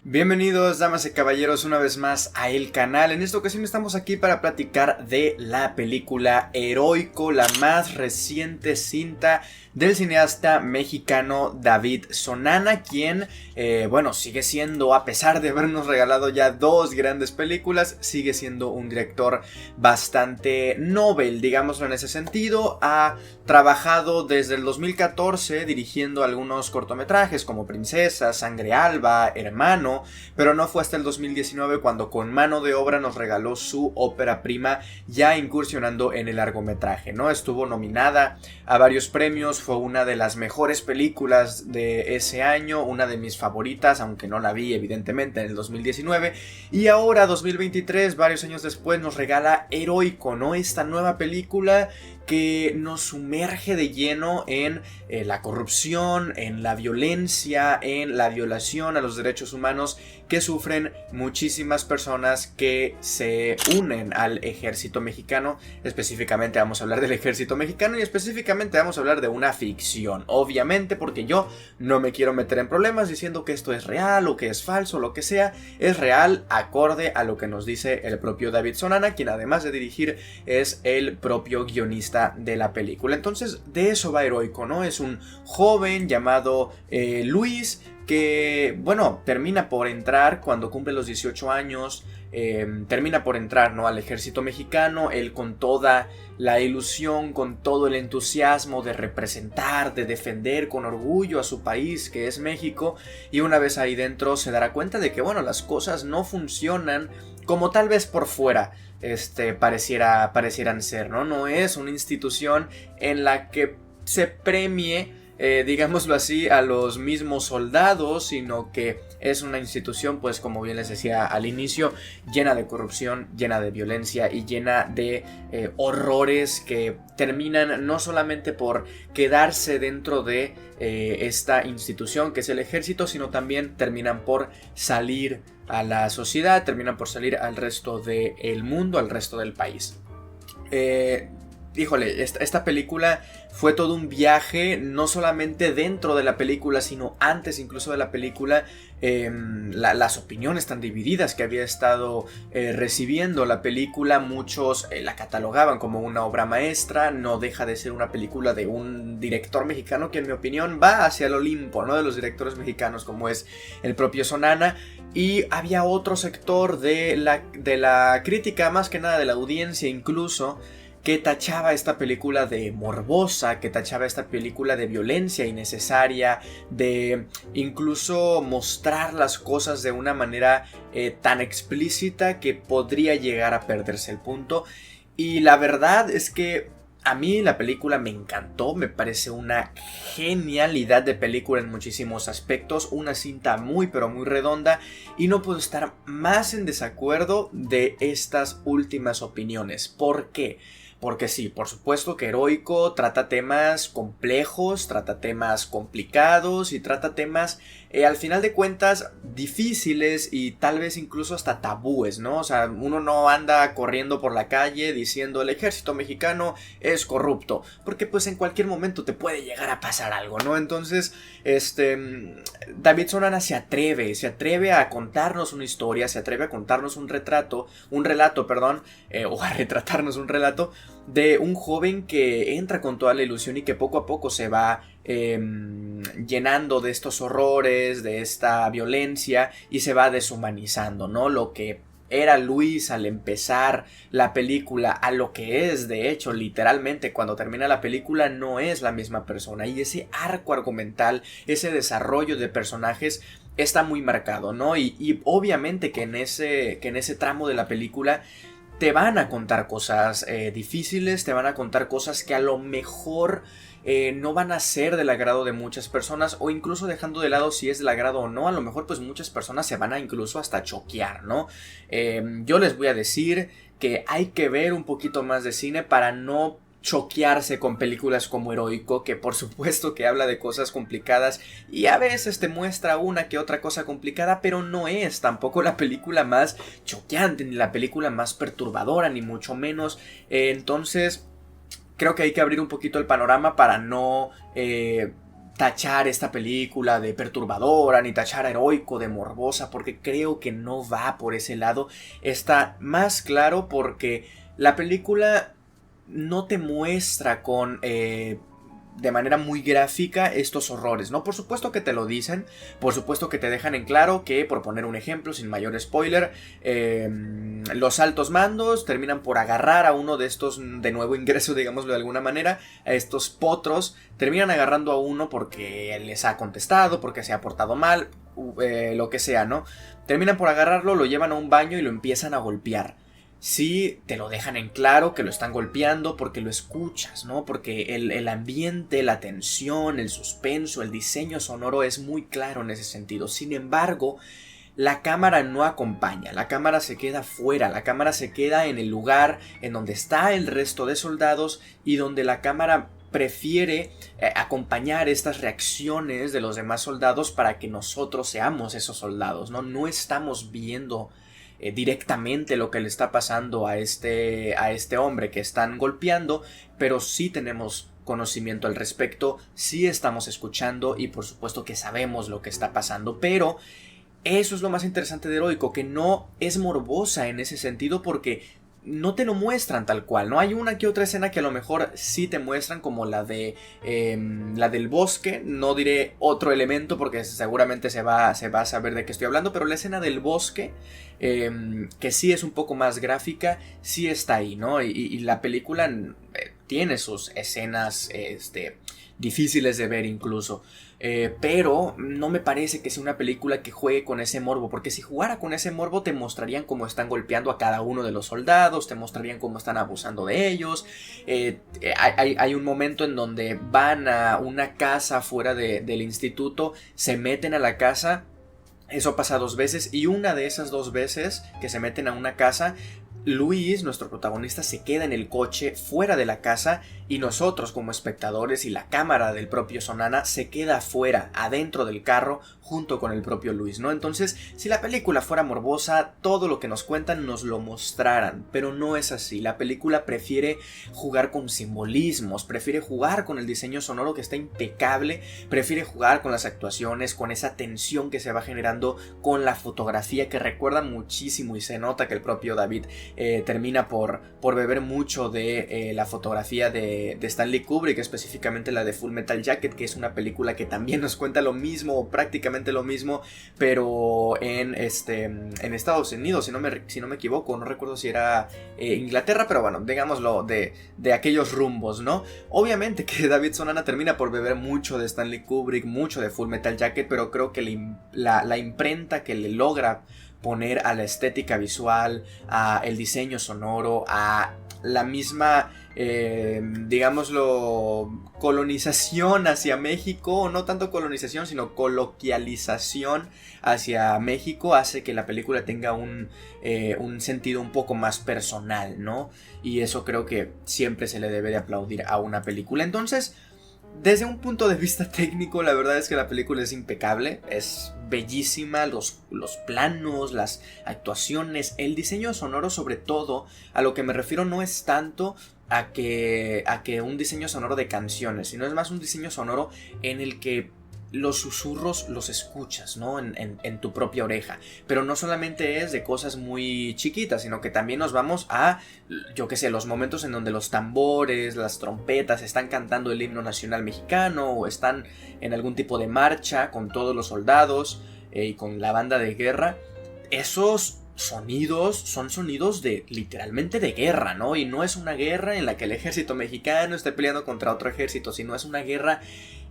Bienvenidos, damas y caballeros, una vez más a el canal. En esta ocasión estamos aquí para platicar de la película Heroico, la más reciente cinta del cineasta mexicano David Sonana, quien, sigue siendo, a pesar de habernos regalado ya dos grandes películas, sigue siendo un director bastante novel, digámoslo en ese sentido. Ha trabajado desde el 2014 dirigiendo algunos cortometrajes como Princesa, Sangre Alba, Hermano, pero no fue hasta el 2019 cuando con mano de obra nos regaló su ópera prima, ya incursionando en el largometraje, ¿no? Estuvo nominada a varios premios, fue una de las mejores películas de ese año, una de mis favoritas, aunque no la vi evidentemente en el 2019, y ahora 2023, varios años después, nos regala Heroico, ¿no? Esta nueva película que nos sumerge de lleno en la corrupción, en la violencia, en la violación a los derechos humanos que sufren muchísimas personas que se unen al ejército mexicano. Específicamente vamos a hablar del ejército mexicano y específicamente vamos a hablar de una ficción, obviamente, porque yo no me quiero meter en problemas diciendo que esto es real o que es falso, lo que sea. Es real acorde a lo que nos dice el propio David Sonana, quien además de dirigir es el propio guionista de la película. Entonces de eso va Heroico, ¿no? Es un joven llamado Luis que, termina por entrar cuando cumple los 18 años, termina por entrar, ¿no?, al ejército mexicano, él con toda la ilusión, con todo el entusiasmo de representar, de defender con orgullo a su país, que es México, y una vez ahí dentro se dará cuenta de que, las cosas no funcionan como tal vez por fuera parecieran ser, ¿no? No es una institución en la que se premie, digámoslo así, a los mismos soldados, sino que es una institución, pues como bien les decía al inicio, llena de corrupción, llena de violencia y llena de horrores que terminan no solamente por quedarse dentro de esta institución que es el ejército, sino también terminan por salir a la sociedad, terminan por salir al resto del mundo, al resto del país. Esta película fue todo un viaje, no solamente dentro de la película, sino antes incluso de la película. Las opiniones tan divididas que había estado recibiendo la película, muchos la catalogaban como una obra maestra. No deja de ser una película de un director mexicano que, en mi opinión, va hacia el Olimpo, ¿no?, de los directores mexicanos, como es el propio Sonana. Y había otro sector de la crítica, más que nada de la audiencia incluso, que tachaba esta película de morbosa, que tachaba esta película de violencia innecesaria, de incluso mostrar las cosas de una manera tan explícita que podría llegar a perderse el punto. Y la verdad es que a mí la película me encantó, me parece una genialidad de película en muchísimos aspectos, una cinta muy pero muy redonda, y no puedo estar más en desacuerdo de estas últimas opiniones. ¿Por qué? Porque sí, por supuesto que Heroico trata temas complejos, trata temas complicados y trata temas, al final de cuentas, difíciles y tal vez incluso hasta tabúes, ¿no? O sea, uno no anda corriendo por la calle diciendo el ejército mexicano es corrupto, porque pues en cualquier momento te puede llegar a pasar algo, ¿no? Entonces, David Sonana se atreve a contarnos una historia, se atreve a contarnos un relato, o a retratarnos un relato de un joven que entra con toda la ilusión y que poco a poco se va llenando de estos horrores, de esta violencia, y se va deshumanizando, ¿no? Lo que era Luis al empezar la película a lo que es, de hecho, literalmente cuando termina la película no es la misma persona, y ese arco argumental, ese desarrollo de personajes está muy marcado, ¿no? Y obviamente que en ese tramo de la película te van a contar cosas difíciles, te van a contar cosas que a lo mejor no van a ser del agrado de muchas personas, o incluso dejando de lado si es del agrado o no, a lo mejor pues muchas personas se van a incluso hasta choquear, ¿no? Yo les voy a decir que hay que ver un poquito más de cine para no choquearse con películas como Heroico, que por supuesto que habla de cosas complicadas y a veces te muestra una que otra cosa complicada, pero no es tampoco la película más choqueante, ni la película más perturbadora, ni mucho menos. Entonces creo que hay que abrir un poquito el panorama para no tachar esta película de perturbadora, ni tachar a Heroico de morbosa, porque creo que no va por ese lado. Está más claro porque la película no te muestra con... de manera muy gráfica estos horrores, ¿no? Por supuesto que te lo dicen, por supuesto que te dejan en claro que, por poner un ejemplo, sin mayor spoiler, los altos mandos terminan por agarrar a uno de estos de nuevo ingreso, digámoslo de alguna manera, a estos potros, terminan agarrando a uno porque les ha contestado, porque se ha portado mal, lo que sea, ¿no? Terminan por agarrarlo, lo llevan a un baño y lo empiezan a golpear. Sí, te lo dejan en claro que lo están golpeando porque lo escuchas, ¿no? Porque el ambiente, la tensión, el suspenso, el diseño sonoro es muy claro en ese sentido. Sin embargo, la cámara no acompaña, la cámara se queda fuera, la cámara se queda en el lugar en donde está el resto de soldados y donde la cámara prefiere acompañar estas reacciones de los demás soldados para que nosotros seamos esos soldados, ¿no? No estamos viendo directamente lo que le está pasando a este hombre que están golpeando, pero sí tenemos conocimiento al respecto, sí estamos escuchando y por supuesto que sabemos lo que está pasando, pero eso es lo más interesante de Heroico, que no es morbosa en ese sentido porque no te lo muestran tal cual, ¿no? Hay una que otra escena que a lo mejor sí te muestran, como la del bosque. No diré otro elemento porque seguramente se va a saber de qué estoy hablando, pero la escena del bosque, que sí es un poco más gráfica, sí está ahí, ¿no? Y la película tiene sus escenas difíciles de ver incluso. Pero no me parece que sea una película que juegue con ese morbo, porque si jugara con ese morbo te mostrarían cómo están golpeando a cada uno de los soldados, te mostrarían cómo están abusando de ellos. Hay un momento en donde van a una casa fuera del instituto, se meten a la casa. Eso pasa 2 veces y una de esas 2 veces que se meten a una casa, Luis, nuestro protagonista, se queda en el coche fuera de la casa y nosotros como espectadores y la cámara del propio Sonana se queda afuera, adentro del carro, junto con el propio Luis, ¿no? Entonces, si la película fuera morbosa, todo lo que nos cuentan nos lo mostraran, pero no es así. La película prefiere jugar con simbolismos, prefiere jugar con el diseño sonoro que está impecable, prefiere jugar con las actuaciones, con esa tensión que se va generando, con la fotografía que recuerda muchísimo y se nota que el propio David termina por beber mucho de la fotografía de Stanley Kubrick, específicamente la de Full Metal Jacket, que es una película que también nos cuenta lo mismo, o prácticamente lo mismo, pero en Estados Unidos, si no me equivoco, no recuerdo si era Inglaterra, pero bueno, digámoslo, de aquellos rumbos, ¿no? Obviamente que David Sonana termina por beber mucho de Stanley Kubrick, mucho de Full Metal Jacket, pero creo que la imprenta que le logra poner a la estética visual, a el diseño sonoro, a la misma, digámoslo, colonización hacia México, o no tanto colonización, sino coloquialización hacia México, hace que la película tenga un sentido un poco más personal, ¿no? Y eso creo que siempre se le debe de aplaudir a una película. Entonces, desde un punto de vista técnico, la verdad es que la película es impecable, es bellísima, los planos, las actuaciones, el diseño sonoro sobre todo. A lo que me refiero no es tanto a que un diseño sonoro de canciones, sino es más un diseño sonoro en el que los susurros los escuchas, ¿no? En tu propia oreja. Pero no solamente es de cosas muy chiquitas, sino que también nos vamos a, yo qué sé, los momentos en donde los tambores, las trompetas están cantando el himno nacional mexicano, o están en algún tipo de marcha con todos los soldados y con la banda de guerra. Esos sonidos son sonidos de literalmente de guerra, ¿no? Y no es una guerra en la que el ejército mexicano esté peleando contra otro ejército, sino es una guerra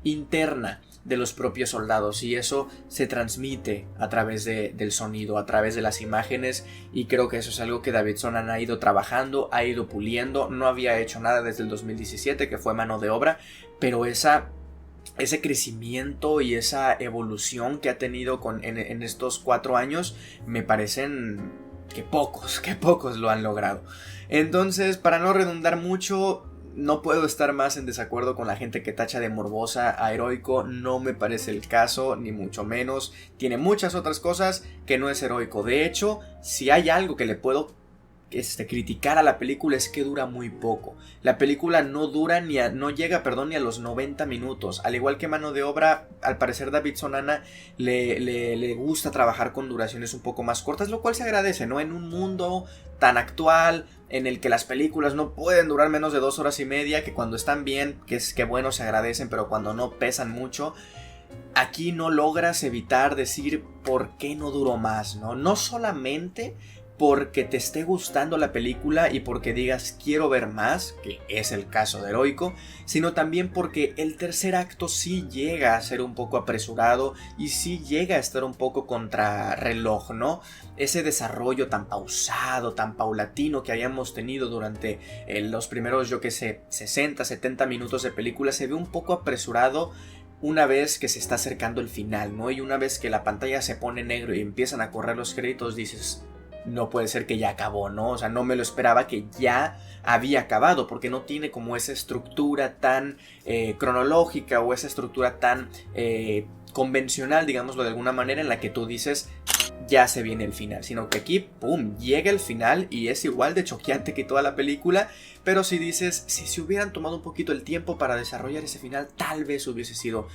interna de los propios soldados, y eso se transmite a través del sonido, a través de las imágenes, y creo que eso es algo que David Sonana ha ido trabajando, ha ido puliendo. No había hecho nada desde el 2017, que fue mano de obra, pero ese crecimiento y esa evolución que ha tenido en estos 4 años me parecen que pocos lo han logrado. Entonces, para no redundar mucho, no puedo estar más en desacuerdo con la gente que tacha de morbosa a Heroico. No me parece el caso, ni mucho menos. Tiene muchas otras cosas que no es Heroico. De hecho, si hay algo que le puedo criticar a la película es que dura muy poco. La película no llega ni a los 90 minutos. Al igual que Mano de Obra, al parecer David Sonana le gusta trabajar con duraciones un poco más cortas, lo cual se agradece, ¿no? En un mundo tan actual, en el que las películas no pueden durar menos de 2 horas y media, que cuando están bien, que bueno, se agradecen, pero cuando no pesan mucho. Aquí no logras evitar decir por qué no duró más, ¿no? No solamente porque te esté gustando la película y porque digas quiero ver más, que es el caso de Heroico, sino también porque el tercer acto sí llega a ser un poco apresurado y sí llega a estar un poco contra reloj, ¿no? Ese desarrollo tan pausado, tan paulatino que habíamos tenido durante los primeros, 60, 70 minutos de película se ve un poco apresurado una vez que se está acercando el final, ¿no? Y una vez que la pantalla se pone negro y empiezan a correr los créditos, dices, no puede ser que ya acabó, ¿no? O sea, no me lo esperaba que ya había acabado, porque no tiene como esa estructura tan cronológica o esa estructura tan convencional, digámoslo de alguna manera, en la que tú dices, ya se viene el final, sino que aquí, pum, llega el final y es igual de choqueante que toda la película, pero si dices, si se hubieran tomado un poquito el tiempo para desarrollar ese final, tal vez hubiese sido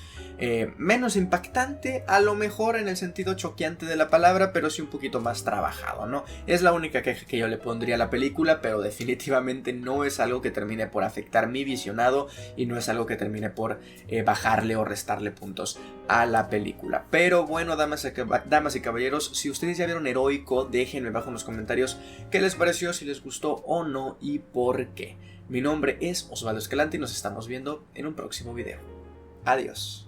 menos impactante, a lo mejor en el sentido choqueante de la palabra, pero sí un poquito más trabajado, ¿no? Es la única queja que yo le pondría a la película, pero definitivamente no es algo que termine por afectar mi visionado y no es algo que termine por bajarle o restarle puntos a la película. Pero bueno, damas y caballeros, si ustedes ya vieron Heroico, déjenme abajo en los comentarios qué les pareció, si les gustó o no y por qué. Mi nombre es Osvaldo Escalante y nos estamos viendo en un próximo video. Adiós.